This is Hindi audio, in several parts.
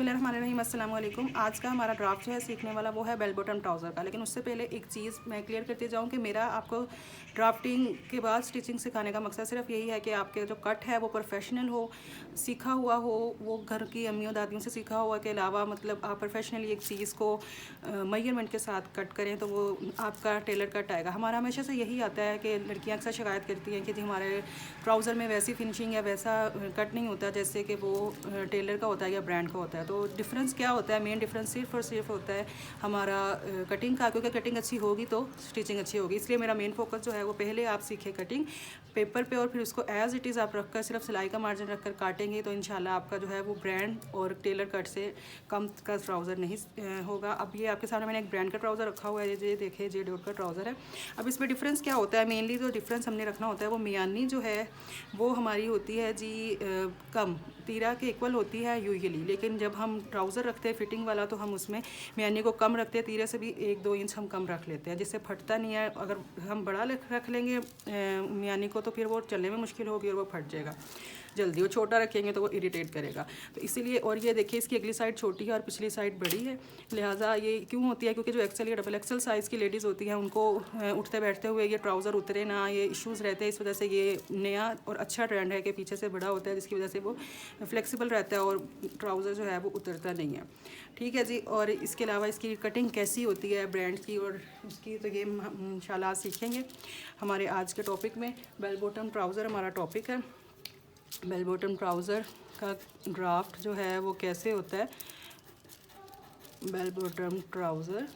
बिस्मिल्लाहिर्रहमानिर्रहीम, अस्सलाम वालेकुम। आज का हमारा ड्राफ्ट जो है सीखने वाला वो है बेल बॉटम ट्राउज़र का। लेकिन उससे पहले एक चीज़ मैं क्लियर करते जाऊँ कि मेरा आपको ड्राफ्टिंग के बाद स्टिचिंग सिखाने का मकसद सिर्फ यही है कि आपके जो कट है वो प्रोफेशनल हो, सीखा हुआ हो, वो घर की अम्मियों दादियों से सीखा हुआ के अलावा मतलब आप प्रोफेशनली एक चीज़ को मेजरमेंट के साथ कट करें तो वो आपका टेलर कट आएगा। हमारा हमेशा से यही आता है कि लड़कियाँ अक्सर शिकायत करती हैं कि जी हमारे ट्राउज़र में वैसी फिनिशिंग या वैसा कट नहीं होता जैसे कि वो टेलर का होता है या ब्रांड का होता है। तो डिफरेंस क्या होता है? मेन डिफरेंस सिर्फ और सिर्फ होता है हमारा कटिंग का, क्योंकि कटिंग अच्छी होगी तो स्टिचिंग अच्छी होगी। इसलिए मेरा मेन फोकस जो है वो पहले आप सीखें कटिंग पेपर पे और फिर उसको एज़ इट इज़ आप रखकर सिर्फ सिलाई का मार्जिन रखकर काटेंगे तो इंशाल्लाह आपका जो है वो ब्रांड और टेलर कट से कम का ट्राउज़र नहीं होगा। अब ये आपके सामने मैंने एक ब्रांड का ट्राउज़र रखा हुआ है, ये देखिए जे डॉट का ट्राउज़र है। अब इसमें डिफरेंस क्या होता है? मेनली जो डिफरेंस हमने रखना होता है वो मियानी जो है वो हमारी होती है जी कम तीरा के इक्वल होती है यूजुअली। लेकिन जब हम ट्राउज़र रखते हैं फिटिंग वाला तो हम उसमें मियानी को कम रखते हैं, तीरे से भी 1-2 इंच हम कम रख लेते हैं जिससे फटता नहीं है। अगर हम बड़ा रख लेंगे मियानी को तो फिर वो चलने में मुश्किल होगी और वो फट जाएगा जल्दी। वो छोटा रखेंगे तो वो इरिटेट करेगा। तो इसीलिए, और ये देखिए इसकी अगली साइड छोटी है और पिछली साइड बड़ी है। लिहाजा ये क्यों होती है? क्योंकि जो एक्सेल या डबल एक्सेल साइज़ की लेडीज़ होती हैं उनको उठते बैठते हुए ये ट्राउज़र उतरे ना, ये इश्यूज़ रहते हैं। इस वजह से ये नया और अच्छा ट्रेंड है कि पीछे से बड़ा होता है जिसकी वजह से वो फ्लेक्सिबल रहता है और ट्राउज़र जो है वो उतरता नहीं है। ठीक है जी। और इसके अलावा इसकी कटिंग कैसी होती है ब्रांड की और उसकी, तो ये इंशाल्लाह सीखेंगे हमारे आज के टॉपिक में। बेल बॉटम ट्राउज़र हमारा टॉपिक है। बेल बॉटम ट्राउज़र का ड्राफ्ट जो है वो कैसे होता है? बेल बॉटम ट्राउज़र,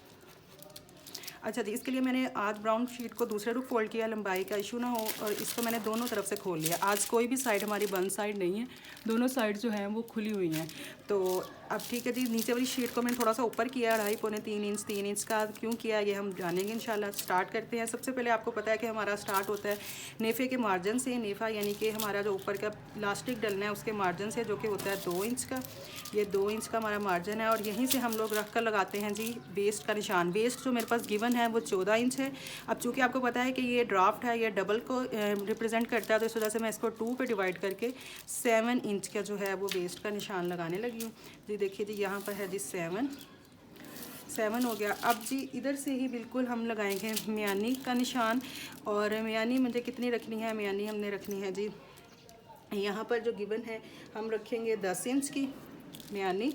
अच्छा जी, इसके लिए मैंने आज ब्राउन शीट को दूसरे रुख फोल्ड किया, लंबाई का इशू ना हो, और इसको मैंने दोनों तरफ से खोल लिया। आज कोई भी साइड हमारी बंद साइड नहीं है, दोनों साइड जो हैं वो खुली हुई हैं। तो अब ठीक है जी, नीचे वाली शीट को मैंने थोड़ा सा ऊपर किया, 2.5-3 इंच का क्यों किया ये हम जानेंगे इंशाल्लाह। स्टार्ट करते हैं। सबसे पहले आपको पता है कि हमारा स्टार्ट होता है नेफ़े के मार्जिन से। नेफ़ा यानी कि हमारा जो ऊपर का इलास्टिक डलना है उसके मार्जिन से, जो कि होता है 2 इंच का। ये 2 इंच का हमारा मार्जिन है और यहीं से हम लोग रख कर लगाते हैं जी वेस्ट का निशान। वेस्ट जो मेरे पास गिवन है वो 14 इंच है। अब चूँकि आपको पता है कि ये ड्राफ्ट है, ये डबल को रिप्रेजेंट करता है, तो इस वजह से मैं इसको 2 पे डिवाइड करके 7 इंच का जो है वो वेस्ट का निशान लगाने लगी हूँ जी। देखिए जी, यहाँ पर है जी 7 हो गया। अब जी इधर से ही बिल्कुल हम लगाएंगे मियानी का निशान। और मियानी मुझे कितनी रखनी है? मियानी हमने रखनी है जी, यहाँ पर जो गिवन है हम रखेंगे 10 इंच की मियानी।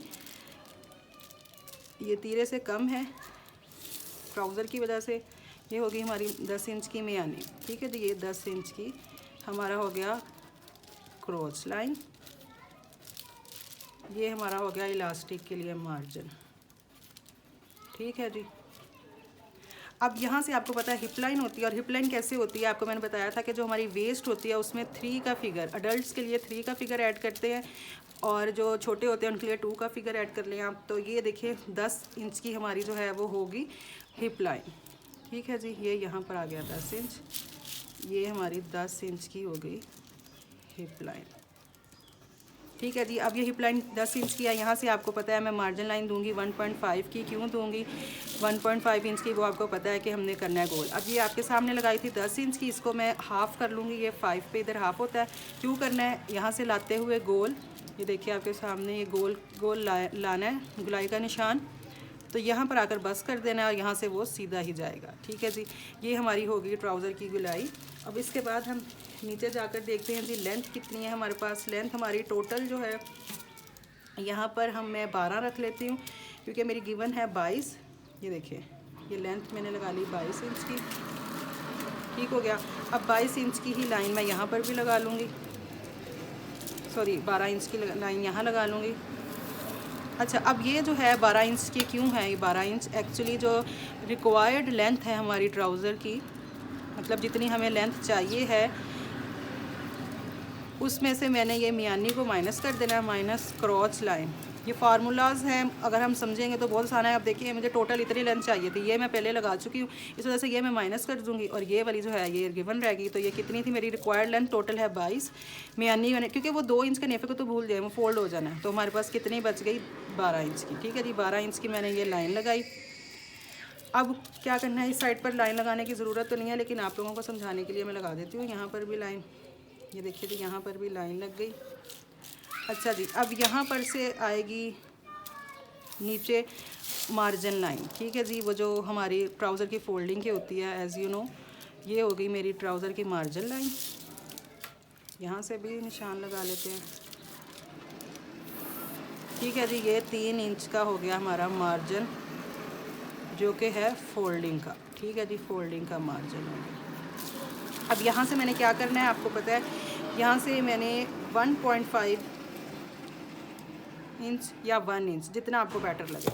ये तीरे से कम है ट्राउज़र की वजह से, ये होगी हमारी 10 इंच की मियानी। ठीक है जी, ये 10 इंच की हमारा हो गया क्रॉस लाइन। ये हमारा हो गया इलास्टिक के लिए मार्जिन। ठीक है जी। अब यहाँ से आपको पता है हिप लाइन होती है, और हिप लाइन कैसे होती है आपको मैंने बताया था कि जो हमारी वेस्ट होती है उसमें 3 का फिगर, अडल्ट्स के लिए 3 का फिगर ऐड करते हैं और जो छोटे होते हैं उनके लिए 2 का फिगर ऐड कर लें आप। तो ये देखिए 10 इंच की हमारी जो है वो होगी हिप लाइन। ठीक है जी, ये यहाँ पर आ गया 10 इंच, ये हमारी 10 इंच की हो गई हिप लाइन। ठीक है जी। अब ये हिप लाइन 10 इंच की है, यहाँ से आपको पता है मैं मार्जिन लाइन दूंगी 1.5 की। क्यों दूंगी 1.5 इंच की? वो आपको पता है कि हमने करना है गोल। अब ये आपके सामने लगाई थी 10 इंच की, इसको मैं हाफ़ कर लूँगी। ये 5 पे इधर हाफ़ होता है। क्यों करना है? यहाँ से लाते हुए गोल, ये देखिए आपके सामने ये गोल गोल लाना है, गुलाई का निशान। तो यहाँ पर आकर बस कर देना है और यहाँ से वो सीधा ही जाएगा। ठीक है जी, ये हमारी होगी ट्राउज़र की गुलाई। अब इसके बाद हम नीचे जाकर देखते हैं जी लेंथ कितनी है हमारे पास। लेंथ हमारी टोटल जो है यहाँ पर मैं 12 रख लेती हूँ क्योंकि मेरी गिवन है 22। ये देखिए ये लेंथ मैंने लगा ली 22 इंच की। ठीक हो गया। अब 22 इंच की ही लाइन मैं यहाँ पर भी लगा लूँगी, सॉरी 12 इंच की लाइन यहाँ लगा लूँगी। अच्छा, अब ये जो है 12 इंच की क्यों है? ये 12 इंच एक्चुअली जो रिक्वायर्ड लेंथ है हमारी ट्राउज़र की, मतलब जितनी हमें लेंथ चाहिए है उसमें से मैंने ये मियानी को माइनस कर देना है, माइनस क्रॉच लाइन। ये फार्मूलाज हैं, अगर हम समझेंगे तो बहुत आसान है। अब देखिए मुझे टोटल इतनी लेंथ चाहिए थी, ये मैं पहले लगा चुकी हूँ, इस वजह से ये मैं माइनस कर दूँगी और ये वाली जो है ये गिवन रहेगी। तो ये कितनी थी? मेरी रिक्वायर्ड लेंथ टोटल है 22। मियानी मैंने, क्योंकि वो 2 इंच के नेफे को तो भूल जाए, वो फोल्ड हो जाना है, तो हमारे पास कितनी बच गई? 12 इंच की। ठीक है जी, 12 इंच की मैंने ये लाइन लगाई। अब क्या करना है, इस साइड पर लाइन लगाने की ज़रूरत तो नहीं है, लेकिन आप लोगों को समझाने के लिए मैं लगा देती हूँ यहाँ पर भी लाइन। ये देखिए जी, यहाँ पर भी लाइन लग गई। अच्छा जी, अब यहाँ पर से आएगी नीचे मार्जिन लाइन, ठीक है जी। वो जो हमारी ट्राउज़र की फोल्डिंग की होती है, एज़ यू नो, ये हो गई मेरी ट्राउज़र की मार्जिन लाइन। यहाँ से भी निशान लगा लेते हैं, ठीक है जी। ये 3 इंच का हो गया हमारा मार्जिन, जो कि है फोल्डिंग का, ठीक है जी। फोल्डिंग का मार्जिन हो गया। अब यहाँ से मैंने क्या करना है आपको पता है, यहाँ से मैंने 1.5 इंच या 1 इंच, जितना आपको बेटर लगे,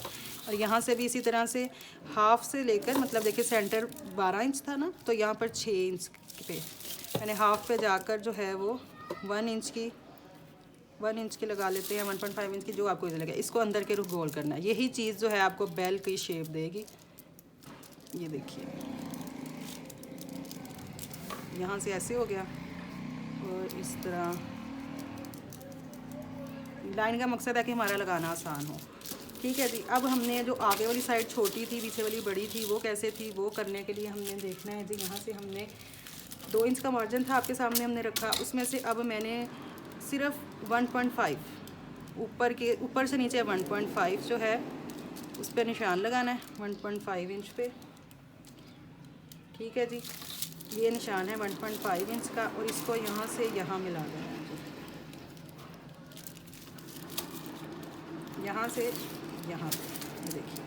और यहाँ से भी इसी तरह से हाफ से लेकर, मतलब देखिए सेंटर 12 इंच था ना, तो यहाँ पर 6 इंच पे मैंने हाफ पे जाकर जो है वो 1 इंच की लगा लेते हैं, 1.5 इंच की, जो आपको इधर लगे। इसको अंदर के रुख गोल करना है। यही चीज़ जो है आपको बेल की शेप देगी। ये देखिए, यहाँ से ऐसे हो गया, और इस तरह लाइन का मकसद है कि हमारा लगाना आसान हो, ठीक है जी। अब हमने जो आगे वाली साइड छोटी थी, पीछे वाली बड़ी थी, वो कैसे थी, वो करने के लिए हमने देखना है जी। यहाँ से हमने 2 इंच का मार्जिन था आपके सामने हमने रखा, उसमें से अब मैंने सिर्फ 1.5 ऊपर से नीचे 1.5 जो है उस पर निशान लगाना है, 1.5 इंच पे, ठीक है जी। ये निशान है 1.5 इंच का, और इसको यहाँ से यहाँ मिला देना है जी, यहाँ से यहाँ पे, ये देखिए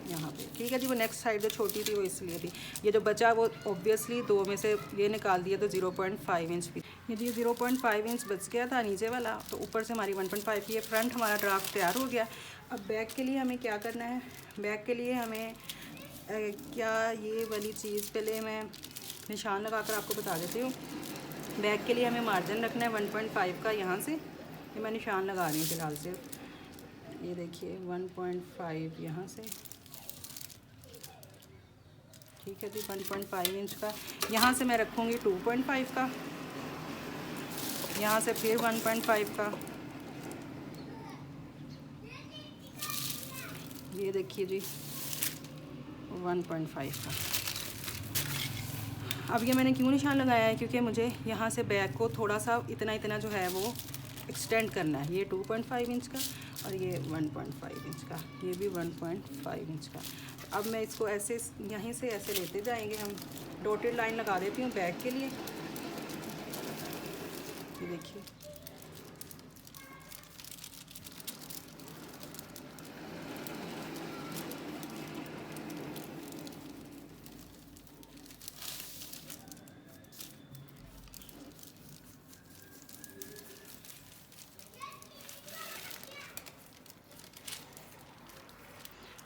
यहाँ पे, ठीक है जी। वो नेक्स्ट साइड जो छोटी थी वो इसलिए थी। ये जो बचा वो ऑब्वियसली 2 में से ये निकाल दिया, तो 0.5 इंच भी, ये जी 0.5 इंच बच गया था नीचे वाला, तो ऊपर से हमारी 1.5 की। ये फ्रंट हमारा ड्राफ्ट तैयार हो गया। अब बैक के लिए हमें क्या करना है, बैक के लिए हमें क्या, ये वाली चीज़ पहले मैं निशान लगा कर आपको बता देती हूँ। बैक के लिए हमें मार्जिन रखना है 1.5 का, यहाँ से ये मैं निशान लगा रही हूँ फ़िलहाल से। ये देखिए 1.5 यहाँ से, ठीक है जी। 1.5 इंच का यहाँ से मैं रखूँगी 2.5 का, यहाँ से फिर 1.5 का, ये देखिए जी 1.5 का। अब ये मैंने क्यों निशान लगाया है, क्योंकि मुझे यहाँ से बैक को थोड़ा सा इतना जो है वो एक्सटेंड करना है। ये 2.5 इंच का और ये 1.5 इंच का, ये भी 1.5 इंच का। अब मैं इसको ऐसे यहीं से ऐसे लेते जाएंगे हम। डॉटेड लाइन लगा देती हूँ बैक के लिए, ये देखिए।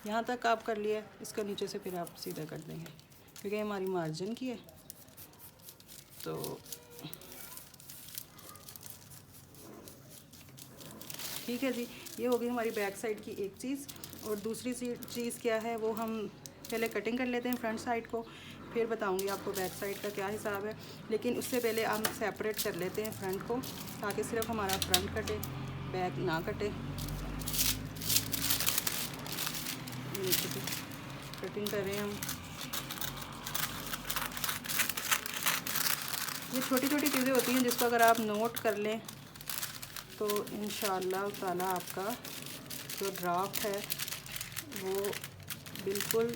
यहाँ तक आप कर लिए, इसका नीचे से फिर आप सीधा कर देंगे, क्योंकि हमारी मार्जिन की है। तो ठीक है जी, ये हो गई हमारी बैक साइड की एक चीज़। और दूसरी चीज़ क्या है, वो हम पहले कटिंग कर लेते हैं फ्रंट साइड को, फिर बताऊंगी आपको बैक साइड का क्या हिसाब है। लेकिन उससे पहले हम सेपरेट कर लेते हैं फ्रंट को, ताकि सिर्फ हमारा फ्रंट कटे, बैक ना कटे। कटिंग कर रहे हैं हम। ये छोटी छोटी चीज़ें होती हैं जिसको अगर आप नोट कर लें तो इंशाअल्लाह ताला आपका जो ड्राफ्ट है वो बिल्कुल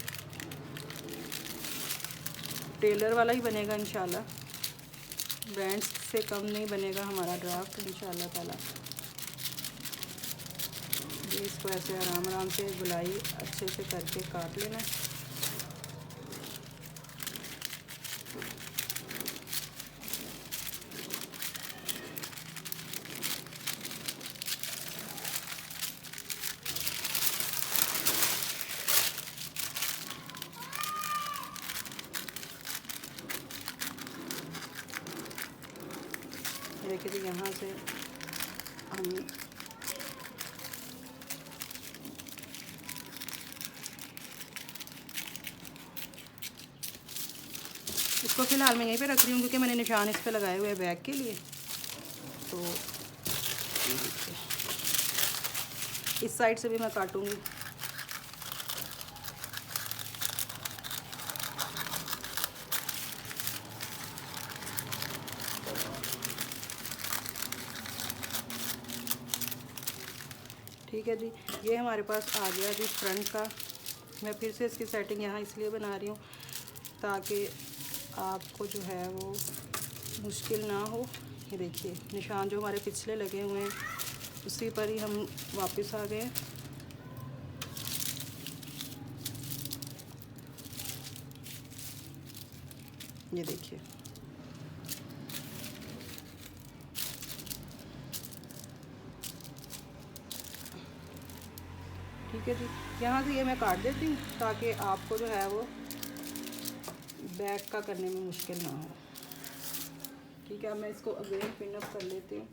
टेलर वाला ही बनेगा इंशाअल्लाह। बैंड्स से कम नहीं बनेगा हमारा ड्राफ्ट इंशाअल्लाह ताला। ये इसको ऐसे आराम आराम से गुलाई अच्छे से करके काट लेना है। देखिए जी, यहाँ से हम इसको फ़िलहाल मैं यहीं पे रख रही हूँ, क्योंकि मैंने निशान इस पे लगाए हुए हैं बैक के लिए। तो इस साइड से भी मैं काटूँगी। ठीक ठीक है जी, ये हमारे पास आ गया जी फ्रंट का। मैं फिर से इसकी सेटिंग यहाँ इसलिए बना रही हूँ ताकि आपको जो है वो मुश्किल ना हो। ये देखिए निशान जो हमारे पिछले लगे हुए हैं उसी पर ही हम वापस आ गए। ये देखिए ठीक है जी, यहाँ से ये मैं काट देती हूँ ताकि आपको जो है वो बैक का करने में मुश्किल ना हो। ठीक है, मैं इसको अगेन पिन अप कर लेती हूँ।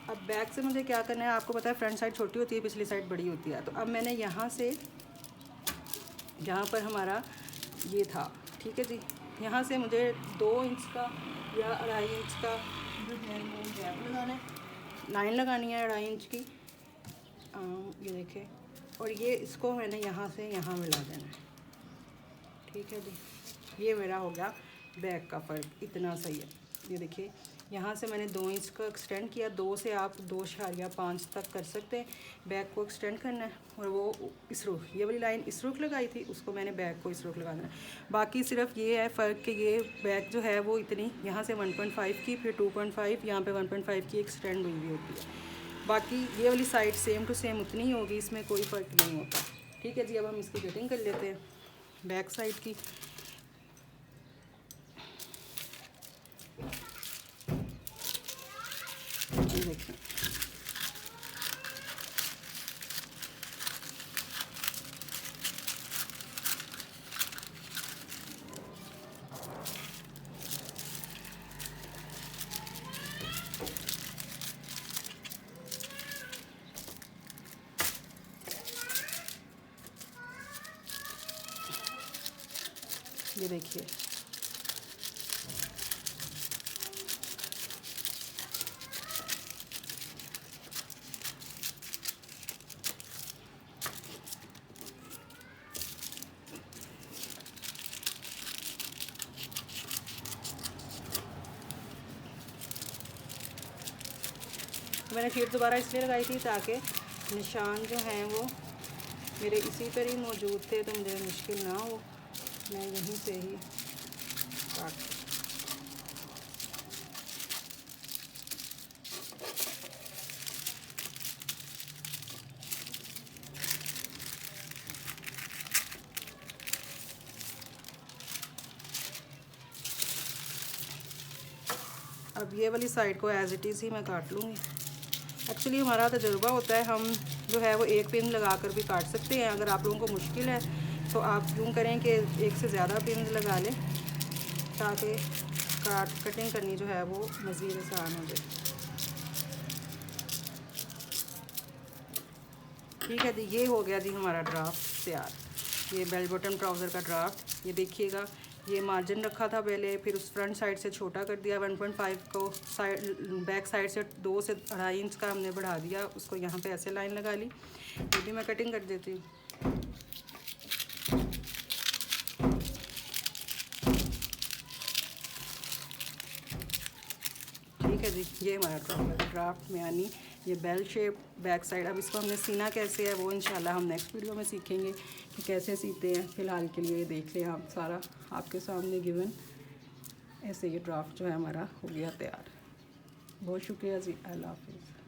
अब बैक से मुझे क्या करना है, आपको पता है फ्रंट साइड छोटी होती है, पिछली साइड बड़ी होती है। तो अब मैंने यहाँ से जहाँ पर हमारा ये था, ठीक है जी, यहाँ से मुझे 2 इंच का या 2.5 इंच का जो है वो गैप लगाना है, लाइन लगानी है 2.5 इंच की। ये देखें, और ये इसको मैंने यहाँ से यहाँ मिला देना है। ठीक है जी, ये मेरा हो गया बैक का फ़र्क, इतना सही है। ये देखिए यहाँ से मैंने 2 इंच का एक्सटेंड किया, 2 से आप 2.5 तक कर सकते हैं। बैक को एक्सटेंड करना है और वो इस रुख, ये वाली लाइन इस रुख लगाई थी, उसको मैंने बैक को इस रुख लगा देना है। बाकी सिर्फ ये है फ़र्क कि ये बैक जो है वो इतनी यहाँ से 1.5 की, फिर 2.5, यहाँ पे 1.5 की एक्सटेंड हुई होती है। बाकी ये वाली साइड सेम टू सेम उतनी ही होगी, इसमें कोई फ़र्क नहीं होता। ठीक है जी, अब हम इसकी कटिंग कर लेते हैं बैक साइड की। ये देखें, ये देखिए मैंने शीट दोबारा इसलिए लगाई थी ताकि निशान जो हैं वो मेरे इसी पर ही मौजूद थे, तो मुझे मुश्किल ना हो, मैं यहीं से ही काट। अब ये वाली साइड को एज इट इज़ ही मैं काट लूँगी। एक्चुअली हमारा तजुर्बा होता है, हम जो है वो एक पिन लगा कर भी काट सकते हैं। अगर आप लोगों को मुश्किल है तो आप यूँ करें कि एक से ज़्यादा पिन लगा लें ताकि कटिंग करनी जो है वो मज़ीद आसान हो जाए। ठीक है जी, ये हो गया जी हमारा ड्राफ्ट तैयार। ये बेल बॉटम ट्राउज़र का ड्राफ्ट। ये देखिएगा, ये मार्जिन रखा था पहले, फिर उस फ्रंट साइड से छोटा कर दिया 1.5 को, साइड बैक साइड से 2 से 2.5 इंच का हमने बढ़ा दिया, उसको यहाँ पे ऐसे लाइन लगा ली। ये भी मैं कटिंग कर देती हूँ। ठीक है जी, ये हमारा ड्राफ्ट में यानी ये बेल शेप बैक साइड। अब इसको हमने सीना कैसे है वो इंशाल्लाह हम नेक्स्ट वीडियो में सीखेंगे कि कैसे सीते हैं। फ़िलहाल के लिए ये देख लें आप, सारा आपके सामने गिवन। ऐसे ये ड्राफ्ट जो है हमारा हो गया तैयार। बहुत शुक्रिया जी, अल्लाह हाफ़िज़।